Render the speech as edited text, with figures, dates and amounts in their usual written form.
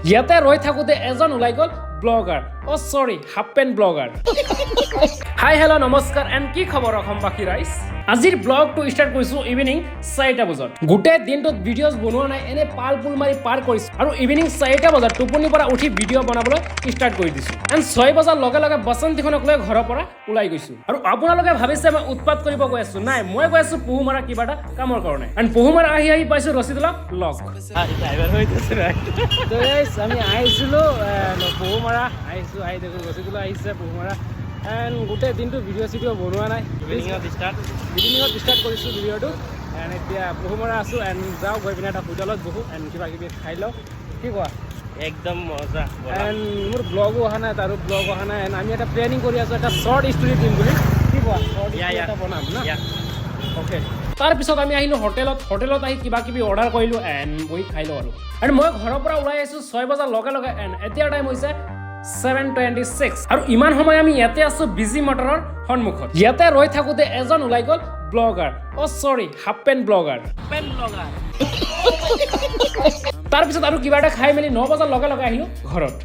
ইয়াতে ৰৈ থাকোঁতে এজন ওলাই গ'ল ব্লগাৰ সৰি half pant blogger hi hello' নমস্কাৰ এণ্ড কি খবৰ অসমবাসী ৰাইজ আজিৰ ব্লগটো ষ্টাৰ্ট কৰিছোঁ ইভিনিং 4টা বজাত গোটেই দিনটোত ভিডিঅ'জ বনোৱা নাই এনে পাল পুল মাৰি পাৰ কৰিছোঁ আৰু ইভিনিং 4টা বজাত টোপনিৰ পৰা উঠি ভিডিঅ' বনাবলৈ ষ্টাৰ্ট কৰি দিছোঁ এণ্ড 6 বজাৰ লগে লগে বসন্তীখনক লৈ ঘৰৰ পৰা ওলাই গৈছোঁ আৰু আপোনালোকে ভাবিছে মই উৎপাত কৰিব গৈ আছোঁ নাই মই গৈ আছোঁ পহুমাৰা কিবা এটা কামৰ কাৰণে এণ্ড পহুমাৰা আহি পাইছোঁ ৰচিদুলা লগ আমি আহিছিলোঁ পহুমাৰা আহিছোঁ আহি দেখোঁ ৰচিদুলা আহিছে পহুমাৰা এণ্ড গোটেই দিনটো ভিডিঅ' বনোৱা নাই ইভিনিঙত ষ্টাৰ্ট কৰিছোঁ ভিডিঅ'টো এণ্ড এতিয়া পহুমাৰা আছোঁ এণ্ড যাওঁ গৈ পিনে এটা হোটেলত বহোঁ এণ্ড কিবা কিবি খাই লওঁ কি কোৱা একদম মজা এণ্ড মোৰ ব্লগো অহা নাই তাৰো ব্লগ অহা নাই এণ্ড আমি এটা প্লেনিং কৰি আছোঁ এটা শ্বৰ্ট ষ্টৰি দিম বুলি কি কোৱা শ্বৰ্ট এটা বনাম না অ'কে তাৰপিছত আমি আহিলোঁ হোটেলত আহি কিবা কিবি অৰ্ডাৰ কৰিলোঁ এণ্ড বহি খাই লওঁ আৰু মই ঘৰৰ পৰা ওলাই আহিছোঁ 6 বজাৰ লগে লগে এণ্ড এতিয়া টাইম হৈছে 7:26 আৰু ইমান সময় আমি ইয়াতে আছোঁ বিজি মটৰৰ সন্মুখত ইয়াতে ৰৈ থাকোঁতে এজন ওলাই গ'ল ব্লগাৰ সৰি হাফ পেণ্ট ব্লগাৰ তাৰপিছত আৰু কিবা এটা খাই মেলি 9 বজাৰ লগে লগে আহিলোঁ ঘৰত